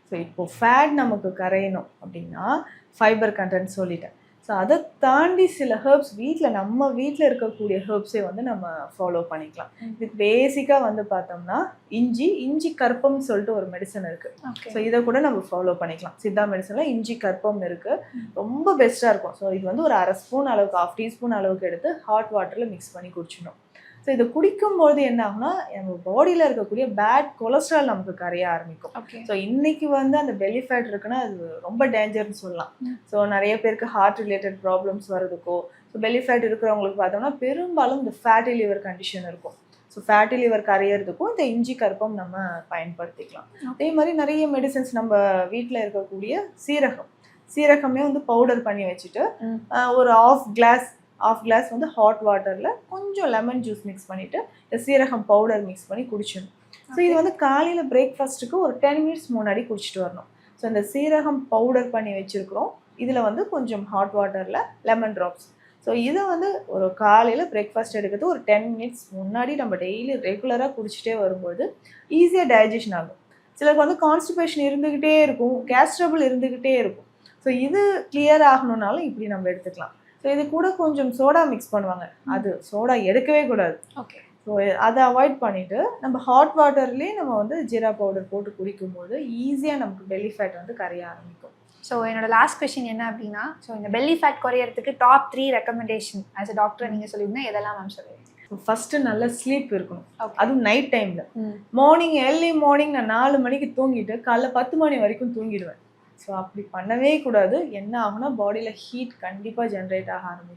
So இப்போ fat நமக்கு கரையணும் அப்படின்னா ஃபைபர் கண்டென்ட் சொல்லிட்டேன். ஸோ அதை தாண்டி சில ஹெர்ப்ஸ் நம்ம வீட்டில் இருக்கக்கூடிய ஹெர்ப்ஸே வந்து நம்ம ஃபாலோ பண்ணிக்கலாம். இதுக்கு பேசிக்காக வந்து பார்த்தோம்னா இஞ்சி கற்பம்னு சொல்லிட்டு ஒரு மெடிசன் இருக்குது. ஸோ இதை கூட நம்ம ஃபாலோ பண்ணிக்கலாம். சித்தா மெடிசனில் இஞ்சி கற்பம் இருக்குது, ரொம்ப பெஸ்ட்டாக இருக்கும். ஸோ இது வந்து ஒரு 1/2 ஸ்பூன் அளவுக்கு 1/2 டீஸ்பூன் அளவுக்கு எடுத்து ஹாட் வாட்டரில் மிக்ஸ் பண்ணி குடிச்சிடணும். ஸோ இதை குடிக்கும்போது என்ன ஆகுனா நம்ம பாடியில் இருக்கக்கூடிய பேட் கொலஸ்ட்ரால் நமக்கு கரைய ஆரம்பிக்கும். ஸோ இன்னைக்கு வந்து அந்த பெல்லி ஃபேட் இருக்குன்னா அது ரொம்ப டேஞ்சர்னு சொல்லலாம். ஸோ நிறைய பேருக்கு ஹார்ட் ரிலேட்டட் ப்ராப்ளம்ஸ் வர்றதுக்கோ, ஸோ பெல்லி ஃபேட் இருக்கிறவங்களுக்கு பார்த்தோம்னா பெரும்பாலும் இந்த ஃபேட்டி லிவர் கண்டிஷன் இருக்கும். ஸோ ஃபேட்டி லிவர் கரையிறதுக்கும் இந்த இஞ்சி கற்பம் நம்ம பயன்படுத்திக்கலாம். அதே மாதிரி நிறைய மெடிசன்ஸ் நம்ம வீட்டில் இருக்கக்கூடிய சீரகமே வந்து பவுடர் பண்ணி வச்சுட்டு ஒரு ஆஃப் கிளாஸ் வந்து ஹாட் வாட்டரில் கொஞ்சம் லெமன் ஜூஸ் மிக்ஸ் பண்ணிவிட்டு இந்த சீரகம் பவுடர் மிக்ஸ் பண்ணி குடிச்சிடணும். ஸோ இது வந்து காலையில் பிரேக்ஃபாஸ்ட்டுக்கு ஒரு 10 மினிட்ஸ் முன்னாடி குடிச்சிட்டு வரணும். ஸோ இந்த சீரகம் பவுடர் பண்ணி வச்சுருக்கிறோம், இதில் வந்து கொஞ்சம் ஹாட் வாட்டரில் லெமன் ட்ராப்ஸ். ஸோ இதை வந்து ஒரு காலையில் பிரேக்ஃபாஸ்ட் எடுக்கிறது ஒரு 10 மினிட்ஸ் முன்னாடி நம்ம டெய்லி ரெகுலராக குடிச்சிட்டே வரும்போது ஈஸியாக டைஜஷன் ஆகும். சிலருக்கு வந்து கான்ஸ்டிபேஷன் இருந்துக்கிட்டே இருக்கும், கேஸ் ட்ரபிள் இருந்துக்கிட்டே இருக்கும். ஸோ இது கிளியர் ஆகணுன்னாலும் இப்படி நம்ம எடுத்துக்கலாம். ஸோ இது கூட கொஞ்சம் சோடா மிக்ஸ் பண்ணுவாங்க, அது சோடா எடுக்கவே கூடாது. ஓகே. ஸோ அதை அவாய்ட் பண்ணிவிட்டு நம்ம ஹாட் வாட்டர்லேயே நம்ம வந்து ஜீரா பவுடர் போட்டு குடிக்கும்போது ஈஸியாக நமக்கு பெல்லி ஃபேட் வந்து கரைய ஆரம்பிக்கும். ஸோ என்னோட லாஸ்ட் கொஸ்டின் என்ன அப்படின்னா, ஸோ இந்த பெல்லி ஃபேட் குறையறதுக்கு top 3 recommendation as a doctor நீங்கள் சொல்லியிருந்தீங்க, எதெல்லாம் மேம் சொல்லுவீங்க? ஃபஸ்ட்டு நல்ல ஸ்லீப் இருக்கணும், அதுவும் நைட் டைமில். ஏர்லி மார்னிங் நான் 4 மணிக்கு தூங்கிட்டு காலைல 10 மணி வரைக்கும் தூங்கிடுவேன். ஸோ அப்படி பண்ணவே கூடாது. என்ன ஆகுனா பாடியில் ஹீட் கண்டிப்பாக ஜென்ரேட் ஆக ஆரம்பிச்சு.